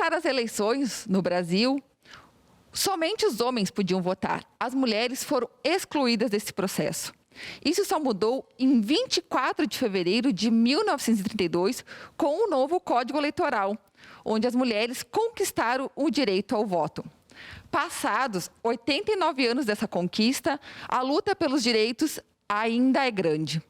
começaram as eleições no Brasil, somente os homens podiam votar. As mulheres foram excluídas desse processo. Isso só mudou em 24 de fevereiro de 1932, com o novo Código Eleitoral, onde as mulheres conquistaram o direito ao voto. Passados 89 anos dessa conquista, a luta pelos direitos ainda é grande.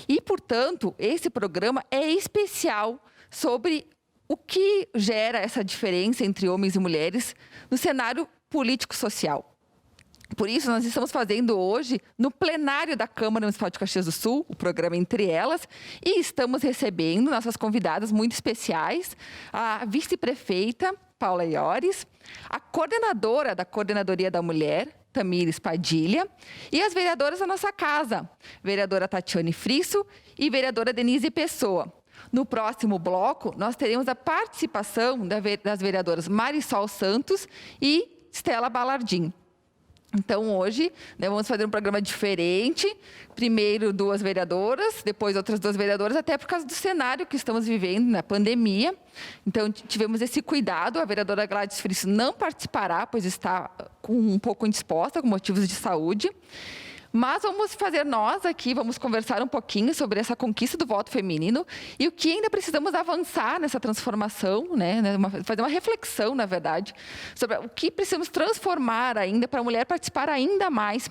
E, portanto, esse programa é especial sobre o que gera essa diferença entre homens e mulheres no cenário político-social. Por isso, nós estamos fazendo hoje, no plenário da Câmara Municipal de Caxias do Sul, o programa Entre Elas, e estamos recebendo nossas convidadas muito especiais, a vice-prefeita Paula Iores, a coordenadora da Coordenadoria da Mulher, Tamires Padilha, e as vereadoras da nossa casa, vereadora Tatiane Frisso e vereadora Denise Pessoa. No próximo bloco, nós teremos a participação das vereadoras Marisol Santos e Stella Balardim. Então, hoje, vamos fazer um programa diferente. Primeiro, 2 vereadoras, depois outras 2 vereadoras, até por causa do cenário que estamos vivendo, na pandemia. Então, tivemos esse cuidado. A vereadora Gladys Frisso não participará, pois está um pouco indisposta, com motivos de saúde. Mas vamos fazer nós aqui, vamos conversar um pouquinho sobre essa conquista do voto feminino e o que ainda precisamos avançar nessa transformação, fazer uma reflexão, na verdade, sobre o que precisamos transformar ainda para a mulher participar ainda mais.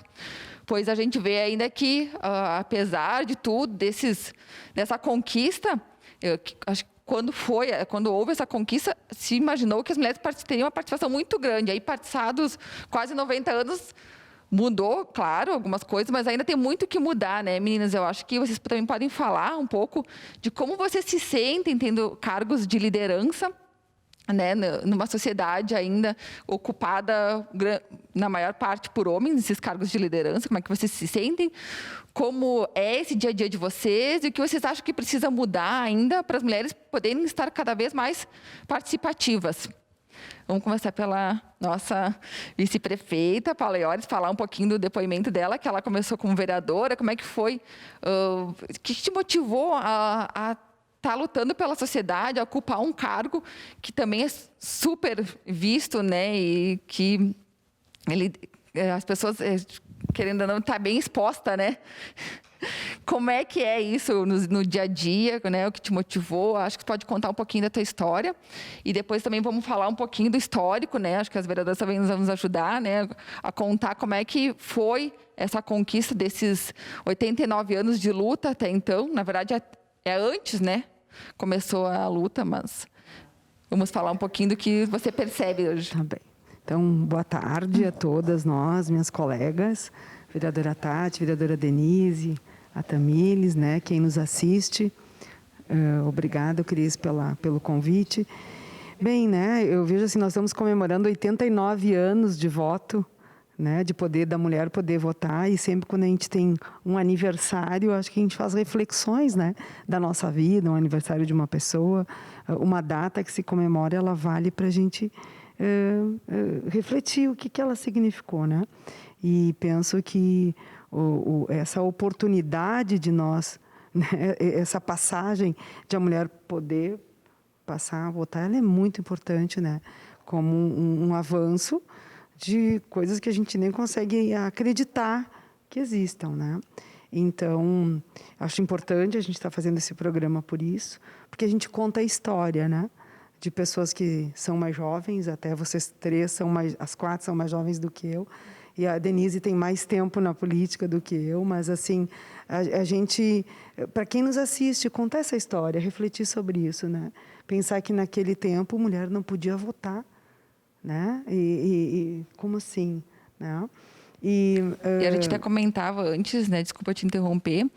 Pois a gente vê ainda que, apesar de tudo, dessa conquista, acho que quando houve essa conquista, se imaginou que as mulheres teriam uma participação muito grande. Aí, passados quase 90 anos, mudou, claro, algumas coisas, mas ainda tem muito que mudar, né, meninas? Eu acho que vocês também podem falar um pouco de como vocês se sentem tendo cargos de liderança, né, numa sociedade ainda ocupada, na maior parte, por homens, esses cargos de liderança. Como é que vocês se sentem? Como é esse dia a dia de vocês? E o que vocês acham que precisa mudar ainda para as mulheres poderem estar cada vez mais participativas? Vamos começar pela nossa vice-prefeita, Paula Iores, falar um pouquinho do depoimento dela, que ela começou como vereadora. Como é que foi? O que te motivou a estar lutando pela sociedade, a ocupar um cargo que também é super visto, né? E que as pessoas, querendo ou não, estão bem expostas, né? Como é que é isso no dia a dia, né? O que te motivou? Acho que tu pode contar um pouquinho da tua história. E depois também vamos falar um pouquinho do histórico, né? Acho que as vereadoras também nos vão ajudar, né? A contar como é que foi essa conquista desses 89 anos de luta até então. Na verdade, é antes, né? Começou a luta, mas vamos falar um pouquinho do que você percebe hoje. Tá bem. Então, boa tarde a todas nós, minhas colegas, vereadora Tati, vereadora Denise, a Tamires, né, quem nos assiste. Obrigada, Cris, pelo convite. Bem, né, eu vejo assim, nós estamos comemorando 89 anos de voto, né, de poder da mulher poder votar, e sempre quando a gente tem um aniversário, acho que a gente faz reflexões, né, da nossa vida, um aniversário de uma pessoa, uma data que se comemora, ela vale para a gente refletir o que ela significou, né? E penso que essa oportunidade de nós, né, essa passagem de a mulher poder passar a votar, ela é muito importante, né? Como um avanço de coisas que a gente nem consegue acreditar que existam, né? Então, acho importante a gente estar fazendo esse programa por isso, porque a gente conta a história, né? De pessoas que são mais jovens, até vocês 3 as 4 são mais jovens do que eu, e a Denise tem mais tempo na política do que eu, mas assim, a gente, para quem nos assiste, contar essa história, refletir sobre isso, né? Pensar que naquele tempo mulher não podia votar, né? E como assim, né? E a gente até comentava antes, né, desculpa te interromper,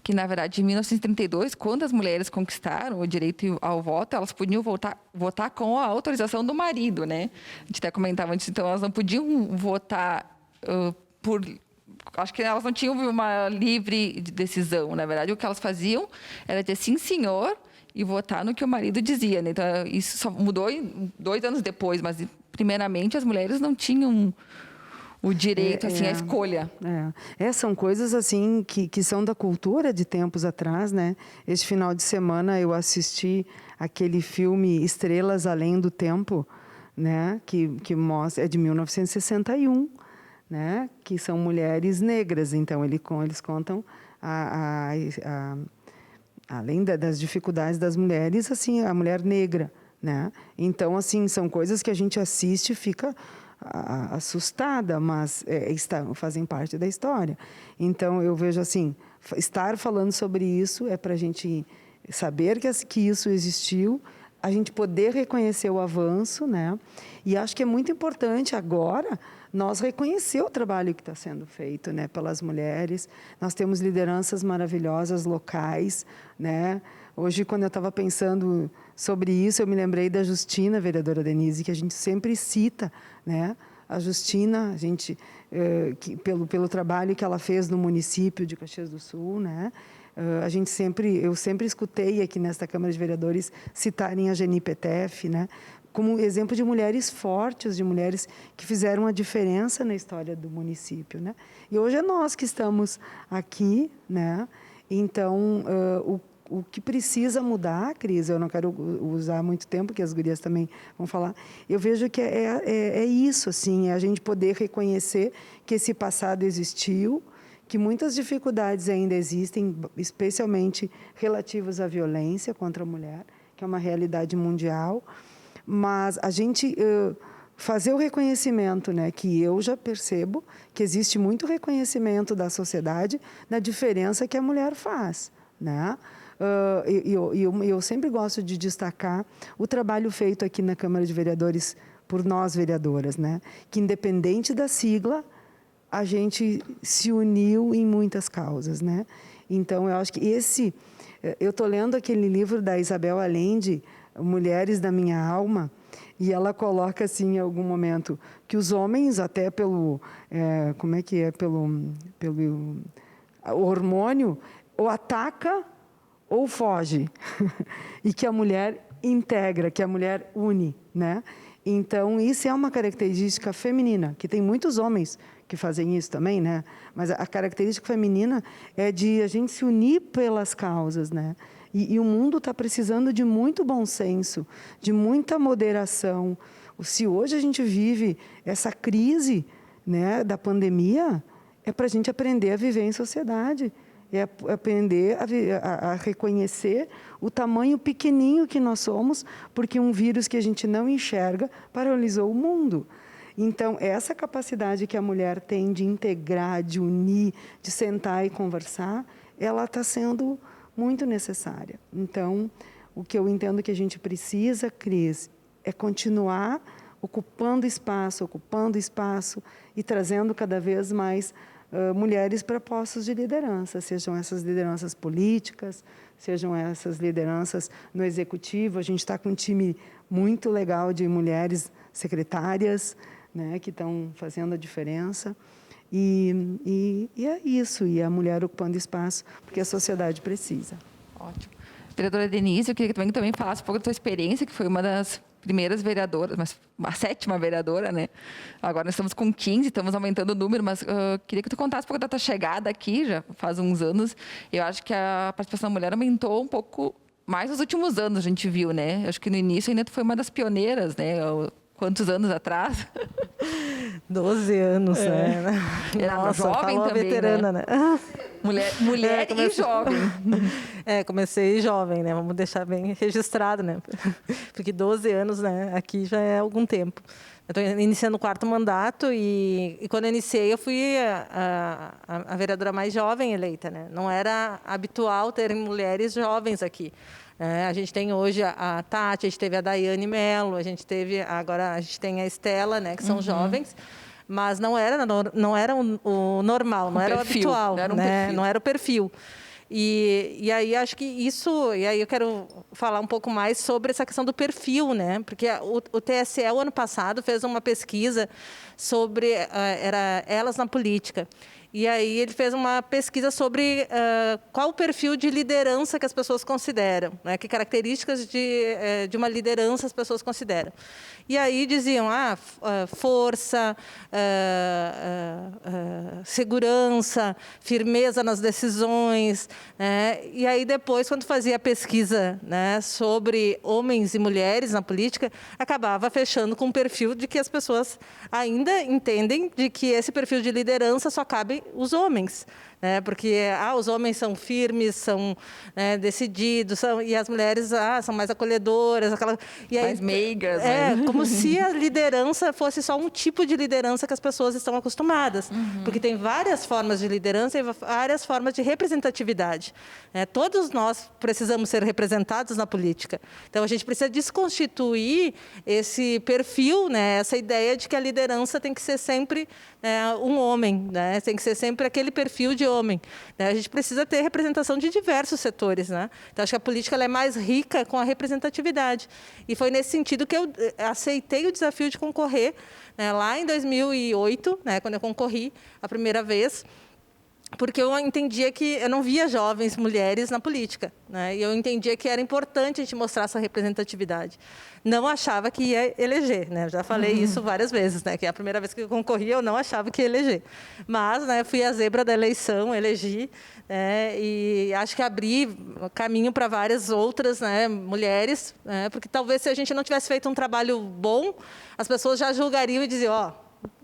que na verdade em 1932, quando as mulheres conquistaram o direito ao voto, elas podiam votar com a autorização do marido, né? A gente até comentava antes, então elas não podiam votar acho que elas não tinham uma livre decisão, na verdade o que elas faziam era dizer sim senhor e votar no que o marido dizia, né? Então isso só mudou 2 anos depois, mas primeiramente as mulheres não tinham o direito, assim, a escolha. São coisas assim que são da cultura de tempos atrás, né? Este final de semana eu assisti aquele filme Estrelas Além do Tempo, né? Que mostra, é de 1961, né? Que são mulheres negras. Então eles contam além das dificuldades das mulheres, assim, a mulher negra, né? Então, assim, são coisas que a gente assiste e fica assustada, mas fazem parte da história. Então, eu vejo assim, estar falando sobre isso é para a gente saber que isso existiu, a gente poder reconhecer o avanço, né? E acho que é muito importante agora nós reconhecer o trabalho que está sendo feito, né, pelas mulheres. Nós temos lideranças maravilhosas locais, né? Hoje, quando eu estava pensando sobre isso, eu me lembrei da Justina, vereadora Denise, que a gente sempre cita, né? A Justina, pelo trabalho que ela fez no município de Caxias do Sul, né? Eu sempre escutei aqui nesta Câmara de Vereadores citarem a Geni Petef, né? Como exemplo de mulheres fortes, de mulheres que fizeram a diferença na história do município, né? E hoje é nós que estamos aqui, né? Então, o que precisa mudar, Cris, eu não quero usar muito tempo, que as gurias também vão falar, eu vejo que é isso, assim, é a gente poder reconhecer que esse passado existiu, que muitas dificuldades ainda existem, especialmente relativas à violência contra a mulher, que é uma realidade mundial, mas a gente fazer o reconhecimento, né, que eu já percebo que existe muito reconhecimento da sociedade na diferença que a mulher faz, né? Eu sempre gosto de destacar o trabalho feito aqui na Câmara de Vereadores por nós vereadoras, né? Que independente da sigla, a gente se uniu em muitas causas, né? Então, eu acho que eu estou lendo aquele livro da Isabel Allende, Mulheres da Minha Alma, e ela coloca assim em algum momento que os homens, até pelo hormônio, ou ataca ou foge, e que a mulher integra, que a mulher une, né? Então, isso é uma característica feminina, que tem muitos homens que fazem isso também, né? Mas a característica feminina é de a gente se unir pelas causas, né? E o mundo está precisando de muito bom senso, de muita moderação. Se hoje a gente vive essa crise, né, da pandemia, é para a gente aprender a viver em sociedade, é aprender a reconhecer o tamanho pequenininho que nós somos, porque um vírus que a gente não enxerga paralisou o mundo. Então, essa capacidade que a mulher tem de integrar, de unir, de sentar e conversar, ela está sendo muito necessária. Então, o que eu entendo que a gente precisa, Cris, é continuar ocupando espaço e trazendo cada vez mais mulheres para postos de liderança, sejam essas lideranças políticas, sejam essas lideranças no executivo. A gente está com um time muito legal de mulheres secretárias, né, que estão fazendo a diferença. E é isso, e a mulher ocupando espaço, porque a sociedade precisa. Ótimo. Vereadora Denise, eu queria que também falasse um pouco da sua experiência, que foi uma das primeiras vereadoras, mas a 7ª vereadora, né? Agora nós estamos com 15, estamos aumentando o número, mas queria que tu contasse um pouco da tua chegada aqui, já faz uns anos. Eu acho que a participação da mulher aumentou um pouco mais nos últimos anos, a gente viu, né? Eu acho que no início ainda tu foi uma das pioneiras, né? Quantos anos atrás? 12 anos, né? Era Nossa, jovem também, veterana, né? Mulher e jovem. Comecei jovem, né? Vamos deixar bem registrado, né? Porque 12 anos, né? Aqui já é algum tempo. Eu estou iniciando o 4º mandato e quando eu iniciei, eu fui a vereadora mais jovem eleita, né? Não era habitual ter mulheres jovens aqui. A gente tem hoje a Tati, a gente teve a Daiane Mello, agora a gente tem a Estela, né, que são jovens, mas não era o normal, não era o habitual, não era o perfil. E aí acho que e aí eu quero falar um pouco mais sobre essa questão do perfil, né? Porque o TSE, o ano passado, fez uma pesquisa sobre elas na política. E aí ele fez uma pesquisa sobre qual o perfil de liderança que as pessoas consideram, né? Que características de uma liderança as pessoas consideram. E aí diziam, força, segurança, firmeza nas decisões, né? E aí depois, quando fazia a pesquisa, né, sobre homens e mulheres na política, acabava fechando com um perfil de que as pessoas ainda entendem de que esse perfil de liderança só cabe os homens, né? Porque os homens são firmes, são, né, decididos, e as mulheres são mais acolhedoras, e aí, mais meigas, né? Como se a liderança fosse só um tipo de liderança que as pessoas estão acostumadas, porque tem várias formas de liderança e várias formas de representatividade. Todos nós precisamos ser representados na política, então a gente precisa desconstituir esse perfil, né, essa ideia de que a liderança tem que ser sempre um homem, né? Tem que ser sempre aquele perfil de homem, né? A gente precisa ter representação de diversos setores, né? Então, acho que a política ela é mais rica com a representatividade. E foi nesse sentido que eu aceitei o desafio de concorrer, né, lá em 2008, né, quando eu concorri a primeira vez, porque eu entendia que eu não via jovens mulheres na política, né? E eu entendia que era importante a gente mostrar essa representatividade. Não achava que ia eleger, né? Eu já falei isso várias vezes, né? Que a primeira vez que eu concorri eu não achava que ia eleger, mas, né, fui a zebra da eleição, elegi, né? E acho que abri caminho para várias outras, né, mulheres, né? Porque talvez se a gente não tivesse feito um trabalho bom, as pessoas já julgariam e diziam,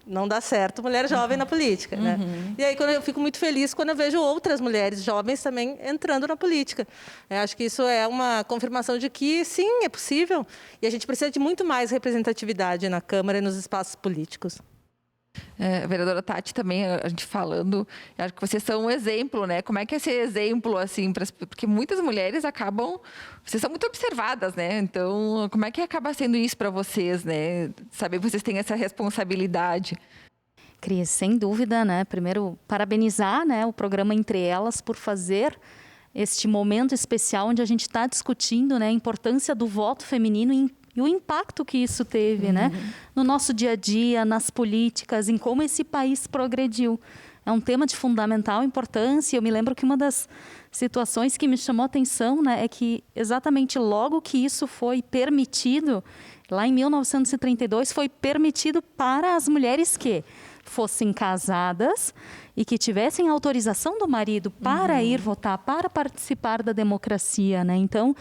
não dá certo mulher jovem na política, né? E aí eu fico muito feliz quando eu vejo outras mulheres jovens também entrando na política. Acho que isso é uma confirmação de que, sim, é possível. E a gente precisa de muito mais representatividade na Câmara e nos espaços políticos. Vereadora Tati, também, a gente falando, acho que vocês são um exemplo, né? Como é que é esse exemplo, assim, porque muitas mulheres acabam, vocês são muito observadas, né? Então, como é que acaba sendo isso para vocês, né? Saber que vocês têm essa responsabilidade. Cris, sem dúvida, né? Primeiro, parabenizar, né, o programa Entre Elas por fazer este momento especial onde a gente está discutindo, né, a importância do voto feminino e o impacto que isso teve, né, no nosso dia a dia, nas políticas, em como esse país progrediu. É um tema de fundamental importância. Eu me lembro que uma das situações que me chamou a atenção, né, é que exatamente logo que isso foi permitido, lá em 1932, foi permitido para as mulheres que fossem casadas e que tivessem autorização do marido para ir votar, para participar da democracia, né? Então,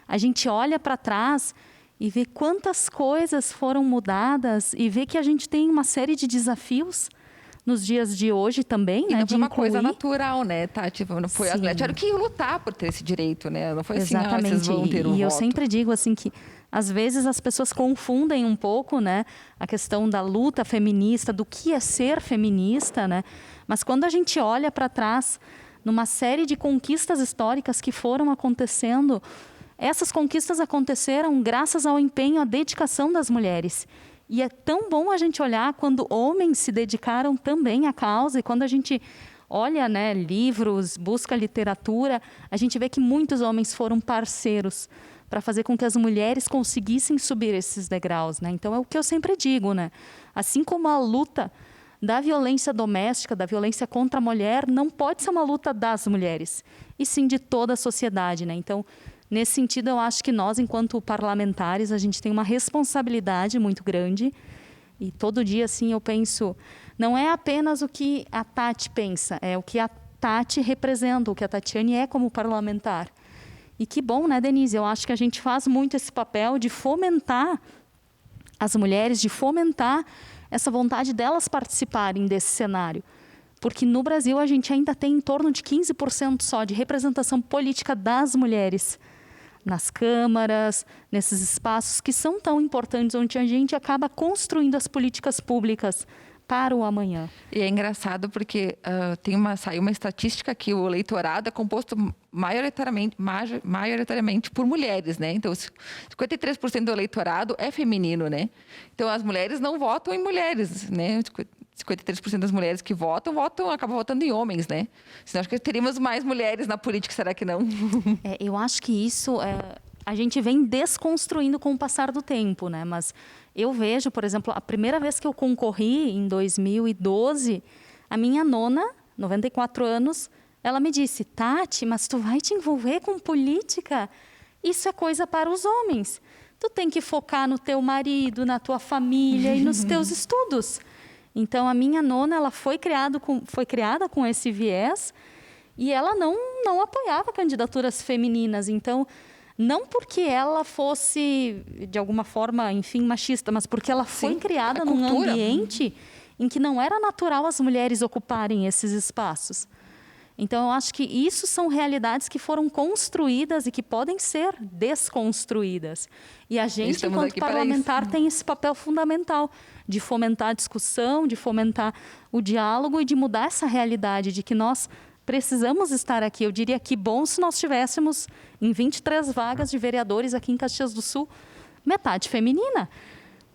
a gente olha para trás e vê quantas coisas foram mudadas e vê que a gente tem uma série de desafios nos dias de hoje também, e né? não foi uma coisa natural, né, Tati? Não foi, as mulheres tiveram que lutar por ter esse direito, né? Não foi assim, vocês vão ter um voto. Eu sempre digo assim que às vezes as pessoas confundem um pouco, né, a questão da luta feminista, do que é ser feminista, né? Mas quando a gente olha para trás, numa série de conquistas históricas que foram acontecendo, essas conquistas aconteceram graças ao empenho, à dedicação das mulheres. E é tão bom a gente olhar quando homens se dedicaram também à causa, e quando a gente olha, né, livros, busca literatura, a gente vê que muitos homens foram parceiros para fazer com que as mulheres conseguissem subir esses degraus, né? Então, é o que eu sempre digo, né? Assim como a luta da violência doméstica, da violência contra a mulher, não pode ser uma luta das mulheres, e sim de toda a sociedade, né? Então, nesse sentido, eu acho que nós, enquanto parlamentares, a gente tem uma responsabilidade muito grande. E todo dia, assim, eu penso, não é apenas o que a Tati pensa, é o que a Tati representa, o que a Tatiane é como parlamentar. E que bom, né, Denise? Eu acho que a gente faz muito esse papel de fomentar as mulheres, de fomentar essa vontade delas participarem desse cenário. Porque no Brasil a gente ainda tem em torno de 15% só de representação política das mulheres nas câmaras, nesses espaços que são tão importantes, onde a gente acaba construindo as políticas públicas para o amanhã. E é engraçado porque saiu uma estatística que o eleitorado é composto maioritariamente por mulheres, né? Então, 53% do eleitorado é feminino, né? Então, as mulheres não votam em mulheres, né? 53% das mulheres que votam, acabam votando em homens, né? Senão acho que teríamos mais mulheres na política, será que não? Eu acho que isso a gente vem desconstruindo com o passar do tempo, né? Mas eu vejo, por exemplo, a primeira vez que eu concorri, em 2012, a minha nona 94 anos, ela me disse: Tati, mas tu vai te envolver com política? Isso é coisa para os homens. Tu tem que focar no teu marido, na tua família e nos teus estudos. Então, a minha nona, ela foi criada com esse viés e ela não apoiava candidaturas femininas. Então, não porque ela fosse, de alguma forma, enfim, machista, mas porque ela foi criada num ambiente em que não era natural as mulheres ocuparem esses espaços. Então, eu acho que isso são realidades que foram construídas e que podem ser desconstruídas. E a gente, enquanto parlamentar, tem esse papel fundamental de fomentar a discussão, de fomentar o diálogo e de mudar essa realidade de que nós precisamos estar aqui. Eu diria que bom se nós tivéssemos, em 23 vagas de vereadores aqui em Caxias do Sul, metade feminina,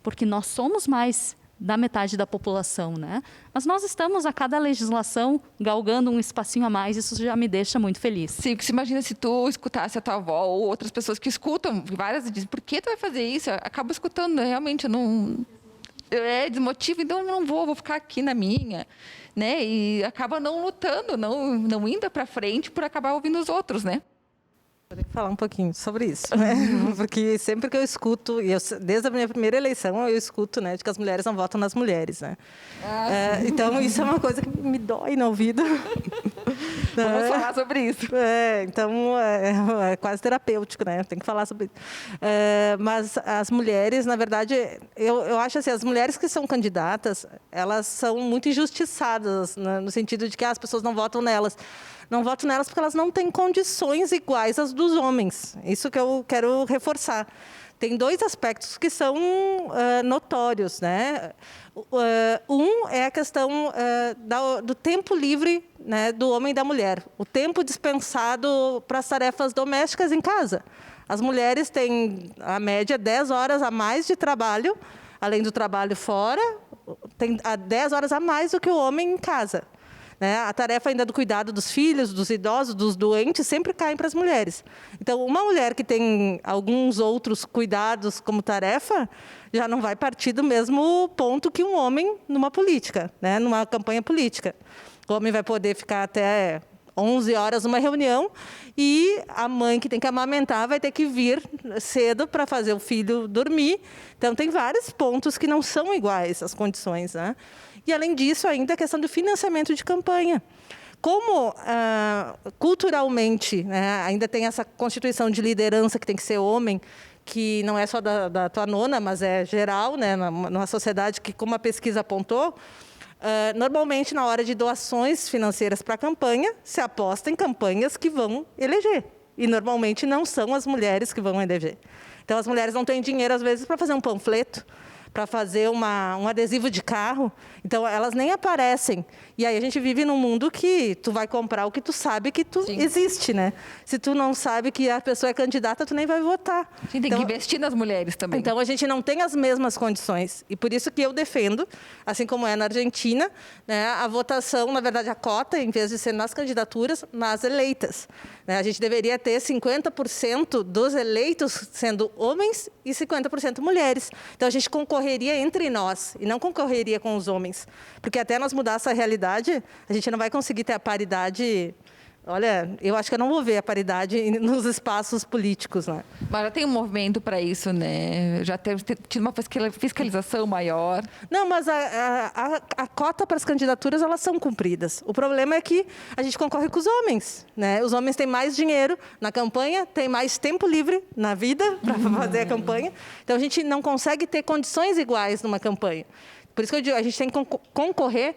porque nós somos mais da metade da população, né? Mas nós estamos, a cada legislação, galgando um espacinho a mais, isso já me deixa muito feliz. Sim, porque você imagina se tu escutasse a tua avó ou outras pessoas que escutam, várias dizem, por que tu vai fazer isso? Eu acabo escutando, realmente, eu não... desmotivo, então eu não vou ficar aqui na minha, né? E acaba não lutando, não indo para frente por acabar ouvindo os outros, né? Vou ter que falar um pouquinho sobre isso, né? Porque sempre que eu escuto, desde a minha primeira eleição, eu escuto, né, de que as mulheres não votam nas mulheres, né? Então, isso é uma coisa que me dói no ouvido. Vamos falar sobre isso. Então, é quase terapêutico, né? Tem que falar sobre isso. Mas as mulheres, na verdade, eu acho assim, as mulheres que são candidatas, elas são muito injustiçadas, né, no sentido de que as pessoas não votam nelas. Não voto nelas porque elas não têm condições iguais às dos homens. Isso que eu quero reforçar. Tem dois aspectos que são notórios, né? Um é a questão do tempo livre, né, do homem e da mulher. O tempo dispensado para as tarefas domésticas em casa. As mulheres têm, a média, 10 horas a mais de trabalho, além do trabalho fora, tem 10 horas a mais do que o homem em casa. A tarefa ainda do cuidado dos filhos, dos idosos, dos doentes, sempre cai para as mulheres. Então, uma mulher que tem alguns outros cuidados como tarefa, já não vai partir do mesmo ponto que um homem numa política, né? Numa campanha política. O homem vai poder ficar até 11 horas numa reunião e a mãe que tem que amamentar vai ter que vir cedo para fazer o filho dormir. Então, tem vários pontos que não são iguais as condições, né? E, além disso, ainda a questão do financiamento de campanha. Como, culturalmente, né, ainda tem essa constituição de liderança que tem que ser homem, que não é só da tua nona, mas é geral, né, numa sociedade que, como a pesquisa apontou, normalmente, na hora de doações financeiras para a campanha, se aposta em campanhas que vão eleger. E, normalmente, não são as mulheres que vão eleger. Então, as mulheres não têm dinheiro, às vezes, para fazer um panfleto, para fazer um adesivo de carro. Então, elas nem aparecem. E aí a gente vive num mundo que tu vai comprar o que tu sabe que tu existe, né? Se tu não sabe que a pessoa é candidata, tu nem vai votar. Sim, tem que investir nas mulheres também. Então, a gente não tem as mesmas condições. E por isso que eu defendo, assim como é na Argentina, né, a votação, na verdade, a cota, em vez de ser nas candidaturas, nas eleitas. A gente deveria ter 50% dos eleitos sendo homens e 50% mulheres. Então, a gente concorreria entre nós e não concorreria com os homens. Porque até nós mudar essa realidade, a gente não vai conseguir ter a paridade. Olha, eu acho que eu não vou ver a paridade nos espaços políticos, né? Mas já tem um movimento para isso, né? Já teve tido uma fiscalização maior. Não, mas a cota para as candidaturas, elas são cumpridas. O problema é que a gente concorre com os homens, né? Os homens têm mais dinheiro na campanha, têm mais tempo livre na vida para fazer a campanha. Então, a gente não consegue ter condições iguais numa campanha. Por isso que eu digo, a gente tem que concorrer.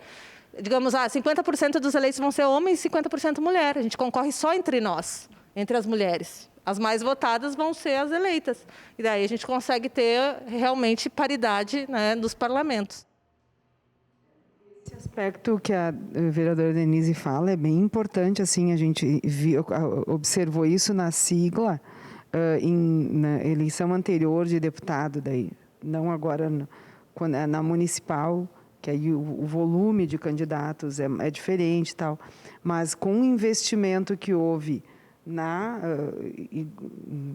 Digamos, 50% dos eleitos vão ser homens e 50% mulher. A gente concorre só entre nós, entre as mulheres. As mais votadas vão ser as eleitas. E daí a gente consegue ter realmente paridade, né, dos parlamentos. Esse aspecto que a vereadora Denise fala é bem importante. Assim, a gente observou isso na sigla, na eleição anterior de deputado, daí, não agora na municipal, que aí o volume de candidatos é diferente e tal, mas com o investimento que houve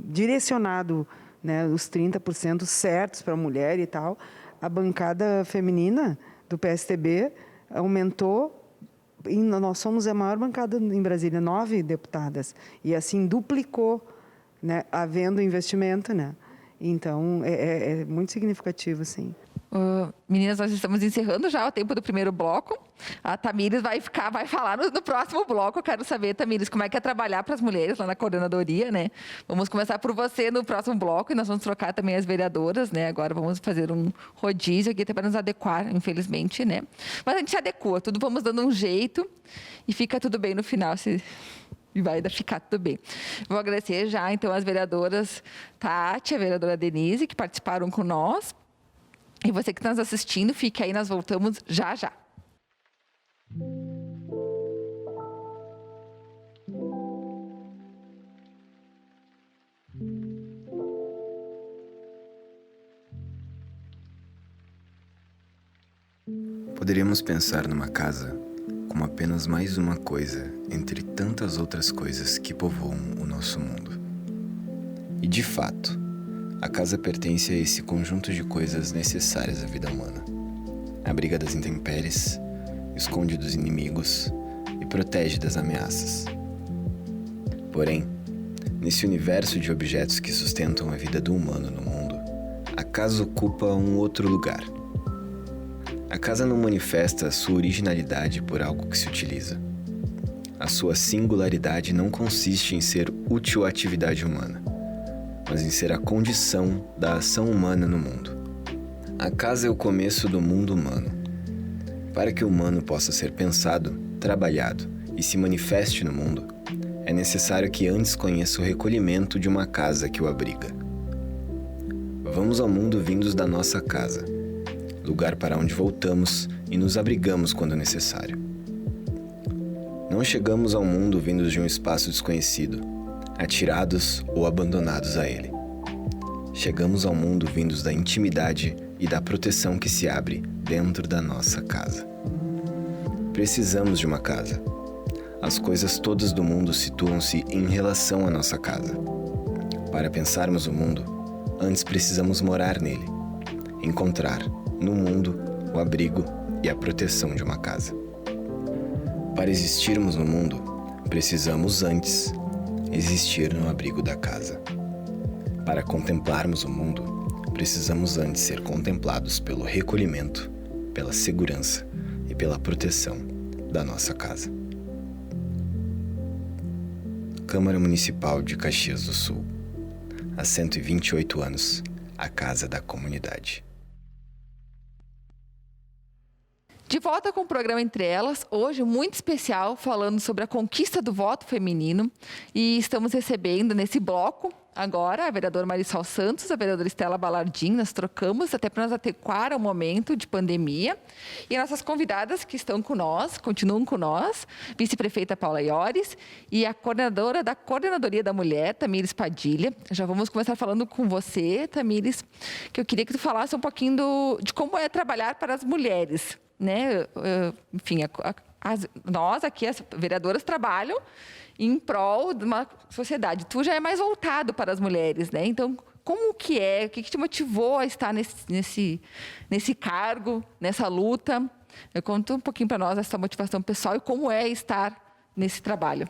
direcionado, né, os 30% certos para a mulher e tal, a bancada feminina do PSTB aumentou nós somos a maior bancada em Brasília, 9 deputadas, e assim duplicou, né, havendo investimento, né? Então, é muito significativo, sim. Meninas, nós estamos encerrando já o tempo do primeiro bloco. A Tamires vai falar no próximo bloco. Eu quero saber, Tamires, como é que é trabalhar para as mulheres lá na coordenadoria, né? Vamos começar por você no próximo bloco e nós vamos trocar também as vereadoras, né? Agora vamos fazer um rodízio aqui até para nos adequar, infelizmente, né? Mas a gente se adequa, tudo vamos dando um jeito e fica tudo bem no final, e vai ficar tudo bem. Vou agradecer já, então, as vereadoras Tati, a vereadora Denise, que participaram com nós. E você que está nos assistindo, fique aí, nós voltamos já já. Poderíamos pensar numa casa como apenas mais uma coisa entre tantas outras coisas que povoam o nosso mundo. E de fato, a casa pertence a esse conjunto de coisas necessárias à vida humana. Abriga das intempéries, esconde dos inimigos e protege das ameaças. Porém, nesse universo de objetos que sustentam a vida do humano no mundo, a casa ocupa um outro lugar. A casa não manifesta a sua originalidade por algo que se utiliza. A sua singularidade não consiste em ser útil à atividade humana, mas em ser a condição da ação humana no mundo. A casa é o começo do mundo humano. Para que o humano possa ser pensado, trabalhado e se manifeste no mundo, é necessário que antes conheça o recolhimento de uma casa que o abriga. Vamos ao mundo vindos da nossa casa, lugar para onde voltamos e nos abrigamos quando necessário. Não chegamos ao mundo vindos de um espaço desconhecido, atirados ou abandonados a ele. Chegamos ao mundo vindos da intimidade e da proteção que se abre dentro da nossa casa. Precisamos de uma casa. As coisas todas do mundo situam-se em relação à nossa casa. Para pensarmos o mundo, antes precisamos morar nele, encontrar, no mundo, o abrigo e a proteção de uma casa. Para existirmos no mundo, precisamos antes existir no abrigo da casa. Para contemplarmos o mundo, precisamos antes ser contemplados pelo recolhimento, pela segurança e pela proteção da nossa casa. Câmara Municipal de Caxias do Sul. Há 128 anos, a Casa da Comunidade. De volta com o programa Entre Elas, hoje muito especial, falando sobre a conquista do voto feminino. E estamos recebendo nesse bloco, agora, a vereadora Marisol Santos, a vereadora Estela Balardim. Nós trocamos até para nos adequar ao momento de pandemia. E nossas convidadas que estão com nós, continuam com nós, vice-prefeita Paula Iores e a coordenadora da Coordenadoria da Mulher, Tamires Padilha. Já vamos começar falando com você, Tamires, que eu queria que tu falasse um pouquinho de como é trabalhar para as mulheres. Né? Enfim, nós aqui, as vereadoras, trabalham em prol de uma sociedade. Tu já é mais voltado para as mulheres, né? Então, como que é? O que te motivou a estar nesse cargo, nessa luta? Conta um pouquinho para nós essa motivação pessoal e como é estar nesse trabalho.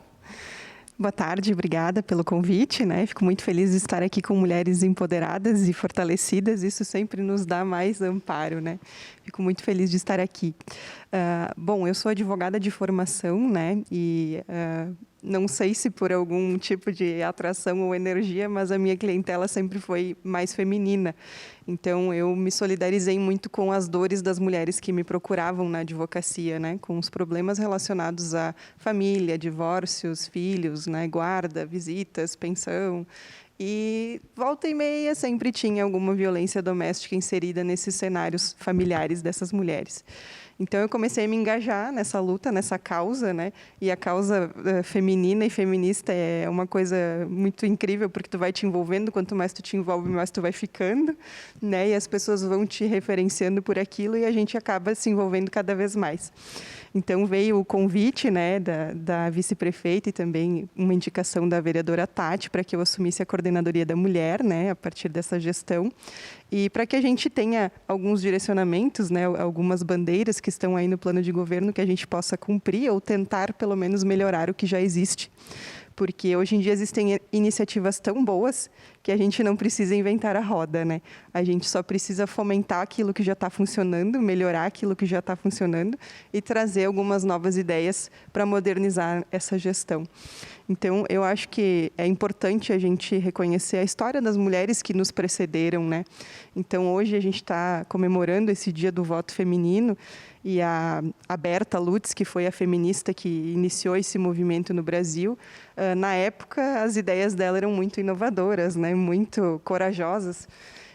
Boa tarde, obrigada pelo convite, né? Fico muito feliz de estar aqui com mulheres empoderadas e fortalecidas, isso sempre nos dá mais amparo, né? Fico muito feliz de estar aqui. Bom, eu sou advogada de formação, né? E não sei se por algum tipo de atração ou energia, mas a minha clientela sempre foi mais feminina. Então, eu me solidarizei muito com as dores das mulheres que me procuravam na advocacia, né? Com os problemas relacionados à família, divórcios, filhos, né? Guarda, visitas, pensão. E volta e meia sempre tinha alguma violência doméstica inserida nesses cenários familiares dessas mulheres. Então, eu comecei a me engajar nessa luta, nessa causa, né? E a causa feminina e feminista é uma coisa muito incrível, porque tu vai te envolvendo, quanto mais tu te envolve, mais tu vai ficando, né? E as pessoas vão te referenciando por aquilo e a gente acaba se envolvendo cada vez mais. Então, veio o convite, né, da vice-prefeita e também uma indicação da vereadora Tati para que eu assumisse a coordenadoria da mulher, né, a partir dessa gestão. E para que a gente tenha alguns direcionamentos, né, algumas bandeiras que estão aí no plano de governo que a gente possa cumprir ou tentar, pelo menos, melhorar o que já existe. Porque hoje em dia existem iniciativas tão boas que a gente não precisa inventar a roda, né? A gente só precisa fomentar aquilo que já está funcionando, melhorar aquilo que já está funcionando e trazer algumas novas ideias para modernizar essa gestão. Então, eu acho que é importante a gente reconhecer a história das mulheres que nos precederam, né? Então, hoje a gente está comemorando esse Dia do Voto Feminino e a Berta Lutz, que foi a feminista que iniciou esse movimento no Brasil, na época as ideias dela eram muito inovadoras, né? Muito corajosas.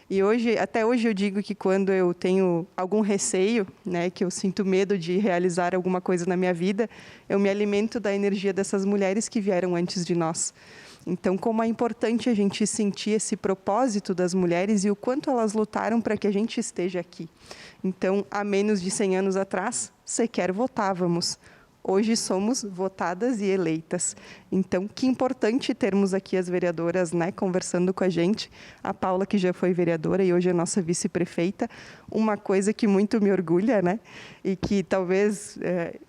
E hoje, até hoje eu digo que quando eu tenho algum receio, né, que eu sinto medo de realizar alguma coisa na minha vida, eu me alimento da energia dessas mulheres que vieram antes de nós. Então, como é importante a gente sentir esse propósito das mulheres e o quanto elas lutaram para que a gente esteja aqui. Então, há menos de 100 anos atrás, sequer votávamos. Hoje somos votadas e eleitas. Então, que importante termos aqui as vereadoras, né, conversando com a gente. A Paula, que já foi vereadora e hoje é nossa vice-prefeita. Uma coisa que muito me orgulha, né? E que talvez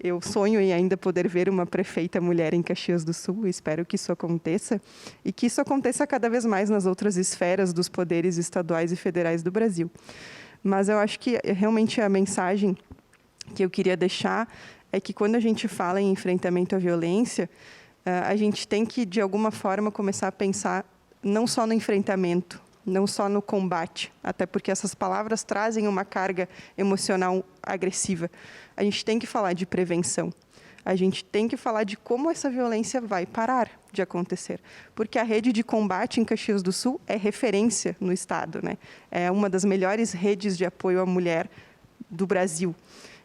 eu sonho em ainda poder ver uma prefeita mulher em Caxias do Sul. Espero que isso aconteça. E que isso aconteça cada vez mais nas outras esferas dos poderes estaduais e federais do Brasil. Mas eu acho que realmente a mensagem que eu queria deixar é que quando a gente fala em enfrentamento à violência, a gente tem que, de alguma forma, começar a pensar não só no enfrentamento, não só no combate, até porque essas palavras trazem uma carga emocional agressiva. A gente tem que falar de prevenção. A gente tem que falar de como essa violência vai parar de acontecer. Porque a rede de combate em Caxias do Sul é referência no Estado, né? É uma das melhores redes de apoio à mulher do Brasil.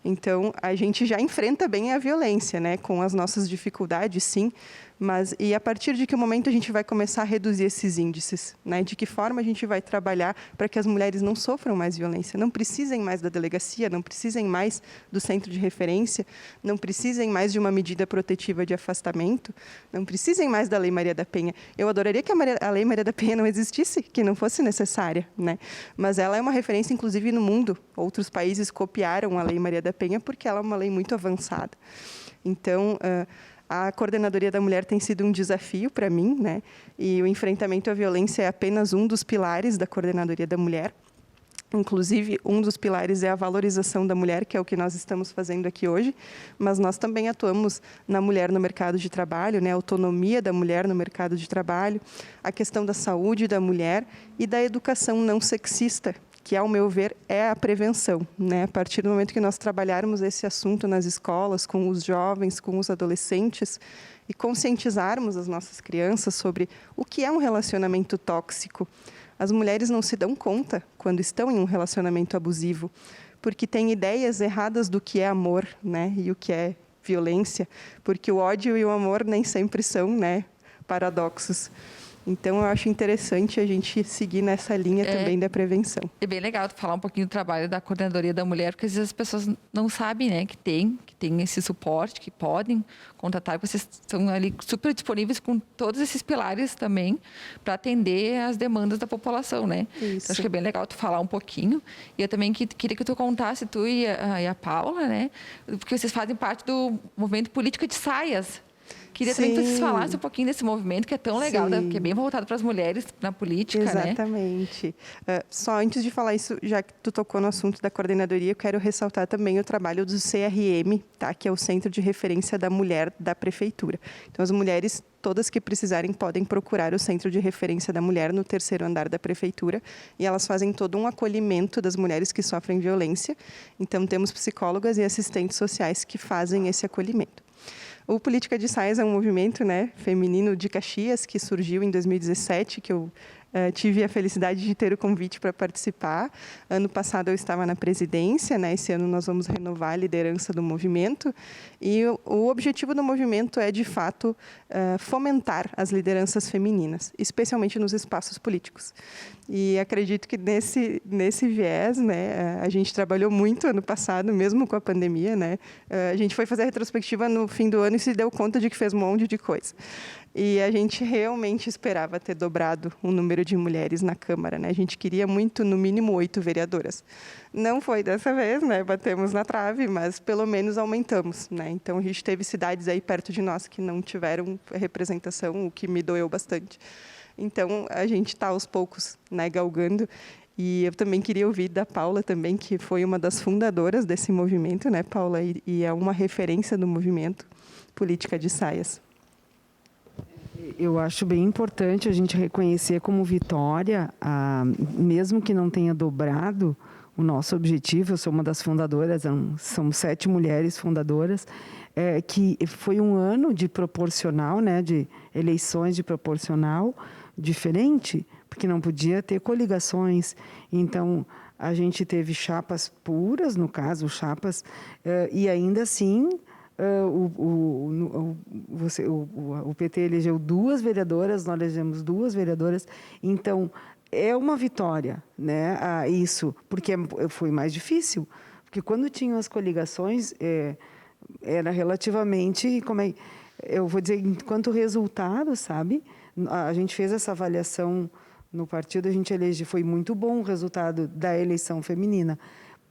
Então, a gente já enfrenta bem a violência, né? Com as nossas dificuldades, sim. Mas, e a partir de que momento a gente vai começar a reduzir esses índices? Né? De que forma a gente vai trabalhar para que as mulheres não sofram mais violência, não precisem mais da delegacia, não precisem mais do centro de referência, não precisem mais de uma medida protetiva de afastamento, não precisem mais da Lei Maria da Penha. Eu adoraria que a Lei Maria da Penha não existisse, que não fosse necessária, né? Mas ela é uma referência, inclusive, no mundo. Outros países copiaram a Lei Maria da Penha porque ela é uma lei muito avançada. Então, a Coordenadoria da Mulher tem sido um desafio para mim, né? E o enfrentamento à violência é apenas um dos pilares da Coordenadoria da Mulher. Inclusive, um dos pilares é a valorização da mulher, que é o que nós estamos fazendo aqui hoje, mas nós também atuamos na mulher no mercado de trabalho, né? A autonomia da mulher no mercado de trabalho, a questão da saúde da mulher e da educação não sexista, que, ao meu ver, é a prevenção, né? A partir do momento que nós trabalharmos esse assunto nas escolas, com os jovens, com os adolescentes, e conscientizarmos as nossas crianças sobre o que é um relacionamento tóxico. As mulheres não se dão conta quando estão em um relacionamento abusivo, porque têm ideias erradas do que é amor, né? E o que é violência, porque o ódio e o amor nem sempre são, né, paradoxos. Então, eu acho interessante a gente seguir nessa linha também da prevenção. É bem legal tu falar um pouquinho do trabalho da Coordenadoria da Mulher, porque às vezes as pessoas não sabem, né, que tem esse suporte, que podem contratar, que vocês estão ali super disponíveis com todos esses pilares também para atender as demandas da população, né? Isso. Então, acho que é bem legal tu falar um pouquinho. E eu também queria que tu contasse, tu e a Paula, né, porque vocês fazem parte do movimento Política de Saias. Queria também que vocês falassem um pouquinho desse movimento, que é tão legal, né? Que é bem voltado para as mulheres na política, Exatamente. Né? Só antes de falar isso, já que tu tocou no assunto da coordenadoria, eu quero ressaltar também o trabalho do CRM, tá? Que é o Centro de Referência da Mulher da Prefeitura. Então, as mulheres, todas que precisarem, podem procurar o Centro de Referência da Mulher no 3º andar da Prefeitura, e elas fazem todo um acolhimento das mulheres que sofrem violência. Então, temos psicólogas e assistentes sociais que fazem esse acolhimento. O Política de Saias é um movimento, né, feminino de Caxias, que surgiu em 2017, que eu tive a felicidade de ter o convite para participar. Ano passado eu estava na presidência, né? Esse ano nós vamos renovar a liderança do movimento. E o objetivo do movimento é, de fato, fomentar as lideranças femininas, especialmente nos espaços políticos. E acredito que nesse viés, né, a gente trabalhou muito ano passado, mesmo com a pandemia, né? A gente foi fazer a retrospectiva no fim do ano e se deu conta de que fez um monte de coisa. E a gente realmente esperava ter dobrado o número de mulheres na Câmara, né? A gente queria muito, no mínimo, 8 vereadoras. Não foi dessa vez, né? Batemos na trave, mas pelo menos aumentamos, né? Então, a gente teve cidades aí perto de nós que não tiveram representação, o que me doeu bastante. Então, a gente está aos poucos, né, galgando. E eu também queria ouvir da Paula também, que foi uma das fundadoras desse movimento, né, Paula? E é uma referência do movimento Política de Saias. Eu acho bem importante a gente reconhecer como vitória, mesmo que não tenha dobrado o nosso objetivo. Eu sou uma das fundadoras, somos 7 mulheres fundadoras, que foi um ano de proporcional, né, de eleições de proporcional diferente, porque não podia ter coligações. Então, a gente teve chapas puras, no caso, chapas, e ainda assim o PT elegeu 2 vereadoras, nós elegemos 2 vereadoras. Então, é uma vitória, né, isso, porque foi mais difícil. Porque quando tinham as coligações, era relativamente, eu vou dizer, enquanto resultado, sabe? A gente fez essa avaliação no partido, a gente elegeu, foi muito bom o resultado da eleição feminina,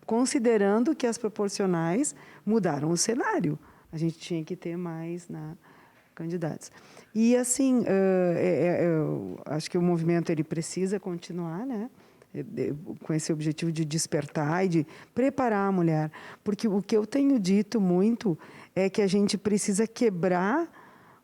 considerando que as proporcionais mudaram o cenário. A gente tinha que ter mais candidatos. E, assim, eu acho que o movimento ele precisa continuar, né, com esse objetivo de despertar e de preparar a mulher. Porque o que eu tenho dito muito é que a gente precisa quebrar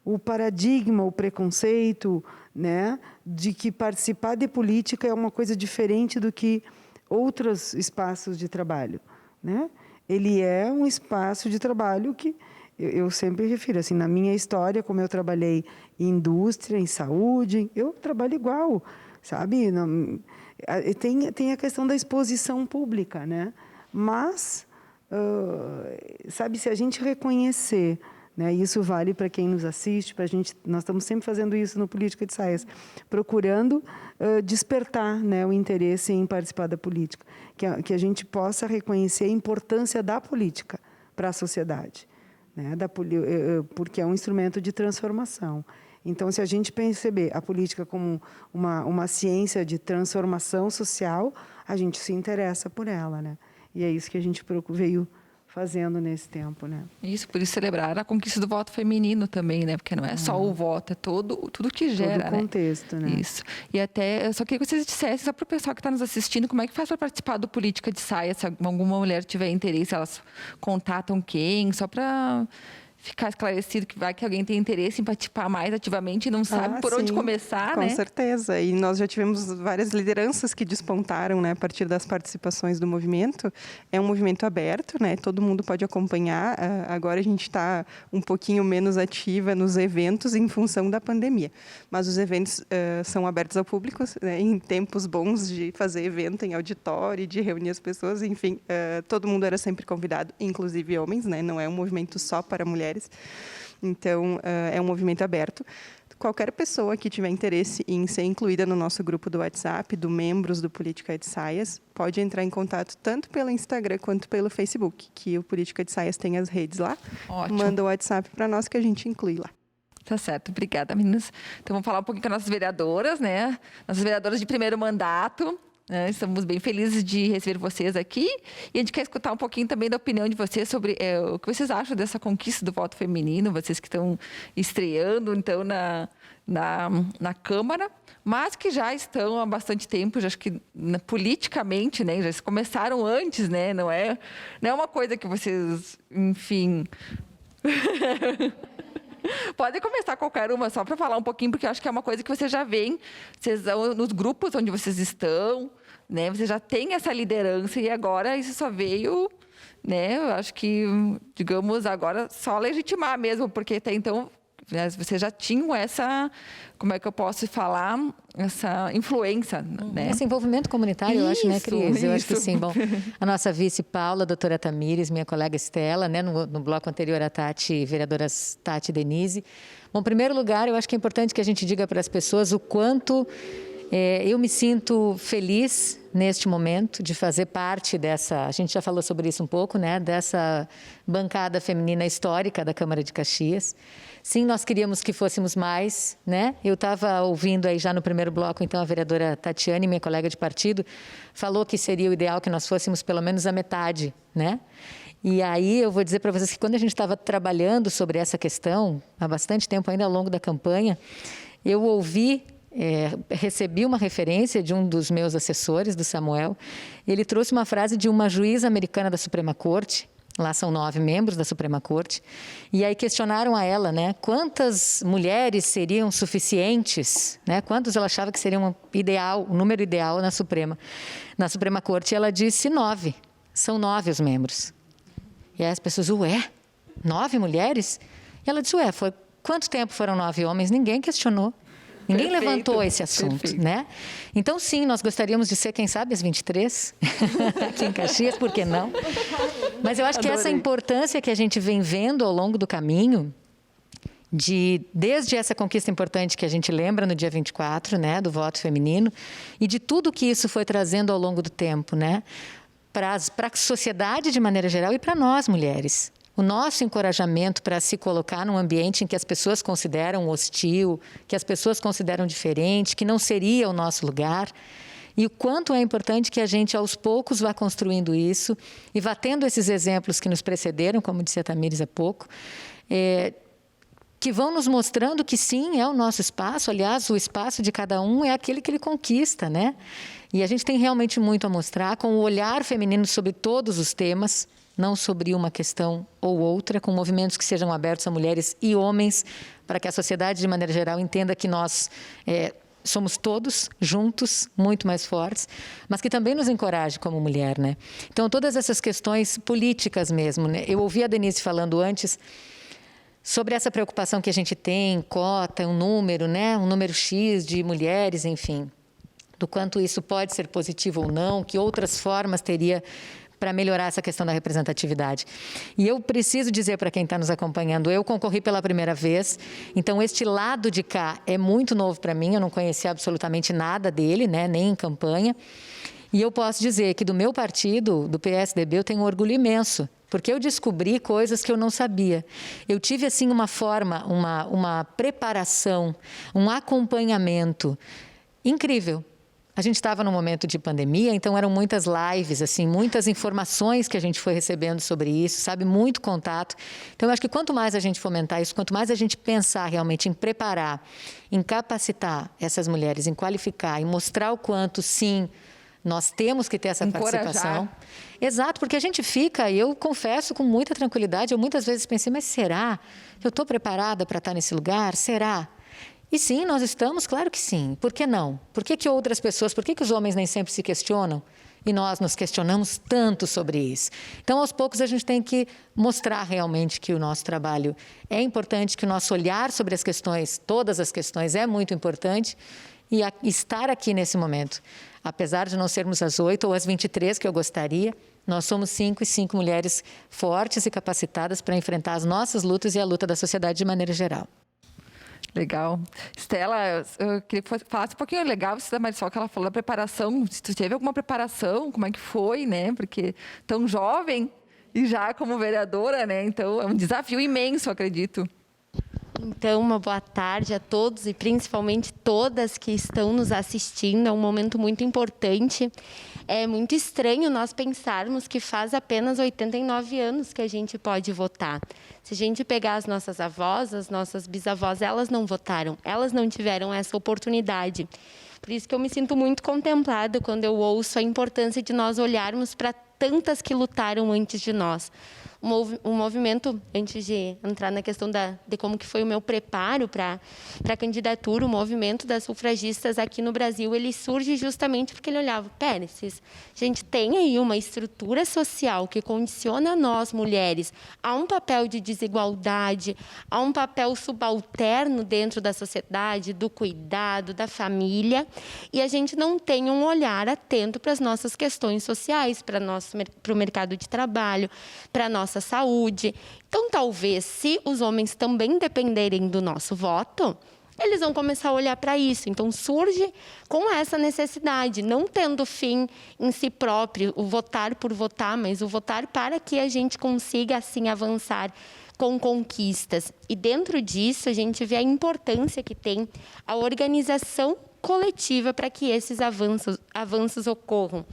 o paradigma, o preconceito, né, de que participar de política é uma coisa diferente do que outros espaços de trabalho, né? Ele é um espaço de trabalho que eu sempre refiro, assim, na minha história, como eu trabalhei em indústria, em saúde, eu trabalho igual, sabe? Tem a questão da exposição pública, né? Mas, sabe, se a gente reconhecer, né, isso vale para quem nos assiste, para a gente, nós estamos sempre fazendo isso no Política de Saias, procurando despertar, né, o interesse em participar da política, que a gente possa reconhecer a importância da política para a sociedade, né, porque é um instrumento de transformação. Então, se a gente perceber a política como uma ciência de transformação social, a gente se interessa por ela, né? E é isso que a gente veio fazendo nesse tempo, né? Isso, por isso celebrar a conquista do voto feminino também, né? Porque não é só o voto, é tudo que gera, todo o contexto, né? Isso. E até, eu só queria que vocês dissessem, só para o pessoal que está nos assistindo, como é que faz para participar do Política de Saia? Se alguma mulher tiver interesse, elas contatam quem? Só para ficar esclarecido que alguém tem interesse em participar mais ativamente e não sabe por onde começar, com né? Com certeza. E nós já tivemos várias lideranças que despontaram, né, a partir das participações do movimento. É um movimento aberto, né? Todo mundo pode acompanhar. Agora a gente está um pouquinho menos ativa nos eventos em função da pandemia. Mas os eventos são abertos ao público, né, em tempos bons de fazer evento em auditório, de reunir as pessoas, enfim. Todo mundo era sempre convidado, inclusive homens, né? Não é um movimento só para mulheres. Então, é um movimento aberto. Qualquer pessoa que tiver interesse em ser incluída no nosso grupo do WhatsApp, do Membros do Política de Saias, pode entrar em contato tanto pelo Instagram quanto pelo Facebook, que o Política de Saias tem as redes lá. Ótimo. Manda o WhatsApp para nós que a gente inclui lá. Tá certo, obrigada, meninas. Então, vamos falar um pouquinho com as nossas vereadoras, né? Nossas vereadoras de primeiro mandato. Estamos bem felizes de receber vocês aqui e a gente quer escutar um pouquinho também da opinião de vocês sobre o que vocês acham dessa conquista do voto feminino, vocês que estão estreando então na Câmara, mas que já estão há bastante tempo, já acho que politicamente, né, já começaram antes, né, não é uma coisa que vocês, enfim... Pode começar qualquer uma, só para falar um pouquinho, porque eu acho que é uma coisa que você já vê, nos grupos onde vocês estão, né? Você já tem essa liderança e agora isso só veio, né? Eu acho que, digamos, agora só legitimar mesmo, porque até então vocês já tinham essa, como é que eu posso falar, essa influência, né? Esse envolvimento comunitário, eu acho, né, Cris? Eu acho que Isso. sim. Bom, a nossa vice Paula, a doutora Tamires, minha colega Estela, né, no bloco anterior a Tati, vereadoras Tati e Denise. Bom, em primeiro lugar, eu acho que é importante que a gente diga para as pessoas o quanto Eu me sinto feliz neste momento de fazer parte dessa, a gente já falou sobre isso um pouco, né, dessa bancada feminina histórica da Câmara de Caxias. Sim, nós queríamos que fôssemos mais, né? Eu estava ouvindo aí já no primeiro bloco, então, a vereadora Tatiane, minha colega de partido, falou que seria o ideal que nós fôssemos pelo menos a metade, né? E aí eu vou dizer para vocês que quando a gente estava trabalhando sobre essa questão, há bastante tempo ainda ao longo da campanha, eu recebi uma referência de um dos meus assessores, do Samuel. Ele trouxe uma frase de uma juíza americana da Suprema Corte, lá são 9 membros da Suprema Corte, e aí questionaram a ela, né, quantas mulheres seriam suficientes, né, quantos ela achava que seriam o número ideal na Suprema Corte, e ela disse 9, são 9 os membros. E aí as pessoas, 9 mulheres? E ela disse, quanto tempo foram 9 homens? Ninguém questionou. Ninguém levantou esse assunto, né? Então, sim, nós gostaríamos de ser, quem sabe, as 23 aqui em Caxias, por que não? Mas eu acho que essa importância que a gente vem vendo ao longo do caminho, desde essa conquista importante que a gente lembra no dia 24, né, do voto feminino, e de tudo que isso foi trazendo ao longo do tempo, né, para a sociedade de maneira geral e para nós, mulheres. O nosso encorajamento para se colocar num ambiente em que as pessoas consideram hostil, que as pessoas consideram diferente, que não seria o nosso lugar. E o quanto é importante que a gente, aos poucos, vá construindo isso e vá tendo esses exemplos que nos precederam, como disse a Tamires há pouco, que vão nos mostrando que sim, é o nosso espaço. Aliás, o espaço de cada um é aquele que ele conquista, né? E a gente tem realmente muito a mostrar com o olhar feminino sobre todos os temas, não sobre uma questão ou outra, com movimentos que sejam abertos a mulheres e homens, para que a sociedade, de maneira geral, entenda que nós somos todos juntos, muito mais fortes, mas que também nos encoraje como mulher, né? Então, todas essas questões políticas mesmo, né? Eu ouvi a Denise falando antes sobre essa preocupação que a gente tem, cota, um número, né? Um número X de mulheres, enfim, do quanto isso pode ser positivo ou não, que outras formas teria para melhorar essa questão da representatividade. E eu preciso dizer para quem está nos acompanhando, eu concorri pela primeira vez, então este lado de cá é muito novo para mim, eu não conhecia absolutamente nada dele, né, nem em campanha, e eu posso dizer que do meu partido, do PSDB, eu tenho um orgulho imenso, porque eu descobri coisas que eu não sabia. Eu tive, assim, uma forma, uma preparação, um acompanhamento incrível. A gente estava num momento de pandemia, então eram muitas lives, assim, muitas informações que a gente foi recebendo sobre isso, sabe? Muito contato. Então, eu acho que quanto mais a gente fomentar isso, quanto mais a gente pensar realmente em preparar, em capacitar essas mulheres, em qualificar, em mostrar o quanto, sim, nós temos que ter essa participação. Exato, porque a gente fica, eu confesso com muita tranquilidade, eu muitas vezes pensei, mas será que eu estou preparada para estar nesse lugar? Será? E sim, nós estamos, claro que sim. Por que não? Por que outras pessoas, por que os homens nem sempre se questionam? E nós nos questionamos tanto sobre isso. Então, aos poucos, a gente tem que mostrar realmente que o nosso trabalho é importante, que o nosso olhar sobre as questões, todas as questões, é muito importante. E estar aqui nesse momento, apesar de não sermos as 8 ou as 23 que eu gostaria, nós somos 5 e 5 mulheres fortes e capacitadas para enfrentar as nossas lutas e a luta da sociedade de maneira geral. Legal. Estela, eu queria que falasse um pouquinho legal da Marisol, que ela falou da preparação. Se tu teve alguma preparação, como é que foi, né? Porque tão jovem e já como vereadora, né? Então, é um desafio imenso, acredito. Então, uma boa tarde a todos e principalmente todas que estão nos assistindo. É um momento muito importante. É muito estranho nós pensarmos que faz apenas 89 anos que a gente pode votar. Se a gente pegar as nossas avós, as nossas bisavós, elas não votaram, elas não tiveram essa oportunidade. Por isso que eu me sinto muito contemplada quando eu ouço a importância de nós olharmos para tantas que lutaram antes de nós. O movimento, antes de entrar na questão de como que foi o meu preparo para a candidatura, o movimento das sufragistas aqui no Brasil, ele surge justamente porque ele olhava, Pérez, a gente tem aí uma estrutura social que condiciona nós, mulheres, a um papel de desigualdade, a um papel subalterno dentro da sociedade, do cuidado, da família, e a gente não tem um olhar atento para as nossas questões sociais, para o mercado de trabalho, para a nossa saúde. Então, talvez, se os homens também dependerem do nosso voto, eles vão começar a olhar para isso. Então, surge com essa necessidade, não tendo fim em si próprio, o votar por votar, mas o votar para que a gente consiga, assim, avançar com conquistas. E dentro disso, a gente vê a importância que tem a organização coletiva para que esses avanços ocorram.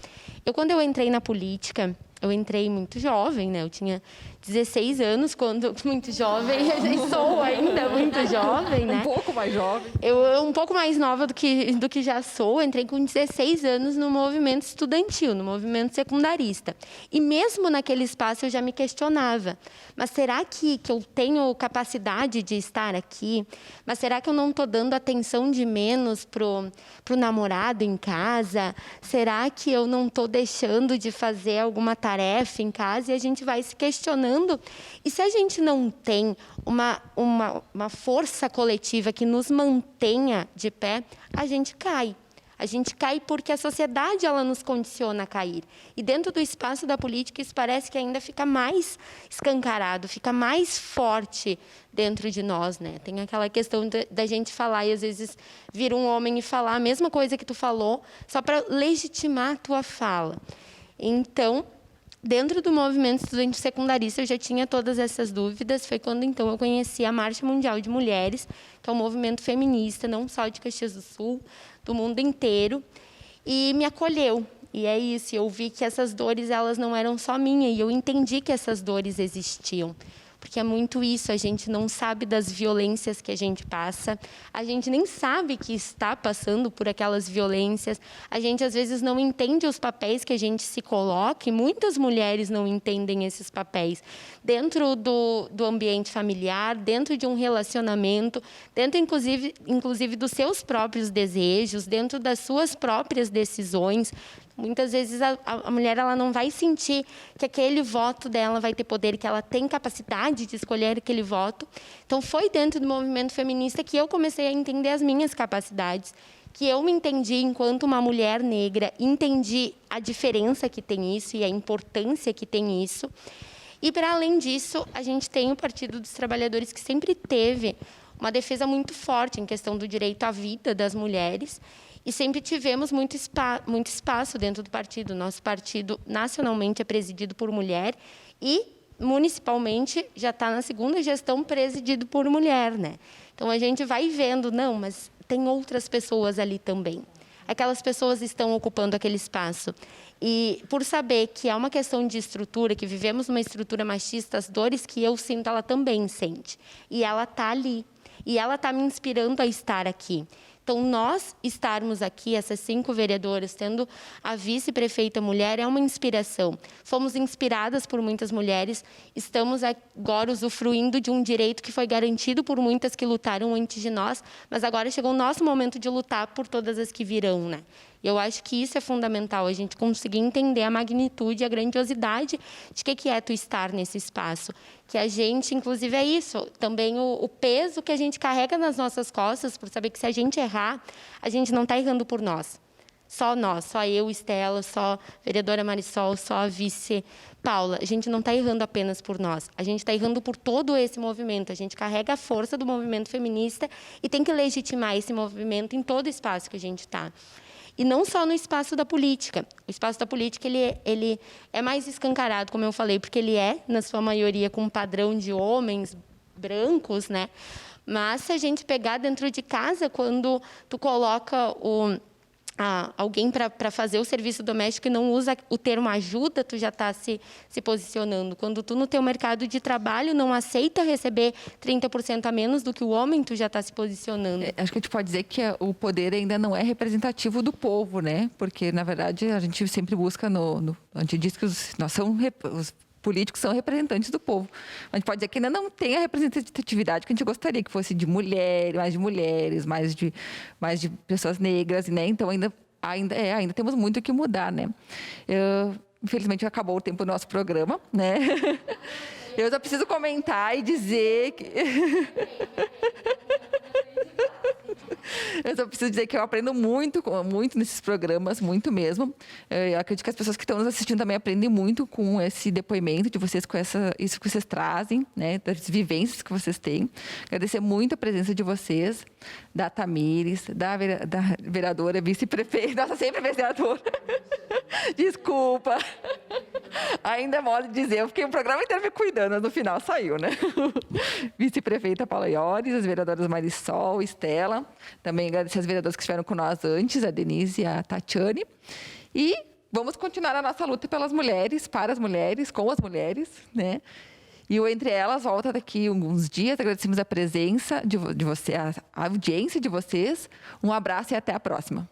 Quando eu entrei na política, eu entrei muito jovem, né? Eu tinha 16 anos, quando muito jovem, e sou ainda muito jovem, né? Um pouco mais jovem. Eu um pouco mais nova do que já sou. Entrei com 16 anos no movimento estudantil, no movimento secundarista. E mesmo naquele espaço eu já me questionava. Mas será que eu tenho capacidade de estar aqui? Mas será que eu não estou dando atenção de menos pro namorado em casa? Será que eu não estou deixando de fazer alguma tarefa em casa? E a gente vai se questionando. E se a gente não tem uma força coletiva que nos mantenha de pé, a gente cai. A gente cai porque a sociedade ela nos condiciona a cair. E dentro do espaço da política, isso parece que ainda fica mais escancarado, fica mais forte dentro de nós, né? Tem aquela questão da gente falar e, às vezes, vir um homem e falar a mesma coisa que tu falou, só para legitimar a tua fala. Então, dentro do movimento estudantil secundarista, eu já tinha todas essas dúvidas. Foi quando, então, eu conheci a Marcha Mundial de Mulheres, que é um movimento feminista, não só de Caxias do Sul, do mundo inteiro, e me acolheu. E é isso, eu vi que essas dores elas não eram só minhas, e eu entendi que essas dores existiam. Porque é muito isso, a gente não sabe das violências que a gente passa, a gente nem sabe que está passando por aquelas violências, a gente, às vezes, não entende os papéis que a gente se coloca, e muitas mulheres não entendem esses papéis. Dentro do ambiente familiar, dentro de um relacionamento, dentro, inclusive dos seus próprios desejos, dentro das suas próprias decisões. Muitas vezes a mulher ela não vai sentir que aquele voto dela vai ter poder, que ela tem capacidade de escolher aquele voto. Então, foi dentro do movimento feminista que eu comecei a entender as minhas capacidades, que eu me entendi enquanto uma mulher negra, entendi a diferença que tem isso e a importância que tem isso. E, para além disso, a gente tem o Partido dos Trabalhadores, que sempre teve uma defesa muito forte em questão do direito à vida das mulheres, e sempre tivemos muito espaço dentro do partido. Nosso partido, nacionalmente, é presidido por mulher e, municipalmente, já está na segunda gestão presidido por mulher, né? Então, a gente vai vendo, não, mas tem outras pessoas ali também. Aquelas pessoas estão ocupando aquele espaço. E, por saber que é uma questão de estrutura, que vivemos numa estrutura machista, as dores que eu sinto, ela também sente. E ela está ali. E ela está me inspirando a estar aqui. Então, nós estarmos aqui, essas 5 vereadoras, tendo a vice-prefeita mulher, é uma inspiração. Fomos inspiradas por muitas mulheres, estamos agora usufruindo de um direito que foi garantido por muitas que lutaram antes de nós, mas agora chegou o nosso momento de lutar por todas as que virão, né? Eu acho que isso é fundamental, a gente conseguir entender a magnitude, a grandiosidade de que é tu estar nesse espaço. Que a gente, inclusive, é isso, também o peso que a gente carrega nas nossas costas, por saber que se a gente errar, a gente não está errando por nós. Só nós, só eu, Estela, só a vereadora Marisol, só a vice Paula. A gente não está errando apenas por nós, a gente está errando por todo esse movimento. A gente carrega a força do movimento feminista e tem que legitimar esse movimento em todo o espaço que a gente está. E não só no espaço da política. O espaço da política ele é mais escancarado, como eu falei, porque ele é, na sua maioria, com um padrão de homens brancos, né? Mas se a gente pegar dentro de casa, quando tu coloca alguém para fazer o serviço doméstico e não usa o termo ajuda, tu já está se posicionando. Quando tu, no teu mercado de trabalho, não aceita receber 30% a menos do que o homem, tu já está se posicionando. Acho que a gente pode dizer que o poder ainda não é representativo do povo, né? Porque, na verdade, a gente sempre busca a gente diz que os políticos são representantes do povo. A gente pode dizer que ainda não tem a representatividade que a gente gostaria, que fosse de mulheres, mais de pessoas negras, né? Então, ainda temos muito o que mudar, né? Infelizmente, acabou o tempo do nosso programa, né? Eu só preciso comentar e dizer que... Eu só preciso dizer que eu aprendo muito nesses programas, muito mesmo. Eu acredito que as pessoas que estão nos assistindo também aprendem muito com esse depoimento de vocês, com isso que vocês trazem, né, das vivências que vocês têm. Agradecer muito a presença de vocês, da Tamires, da vereadora, vice-prefeita, nossa, sempre vereadora. Desculpa. Ainda é mole dizer, eu fiquei o programa inteiro me cuidando, mas no final saiu, né? Vice-prefeita Paula Iores, as vereadoras Marisol, Estela. Também agradecer as vereadoras que estiveram com nós antes, a Denise e a Tatiane. E vamos continuar a nossa luta pelas mulheres, para as mulheres, com as mulheres, né? E o Entre Elas volta daqui alguns dias. Agradecemos a presença de você, a audiência de vocês. Um abraço e até a próxima.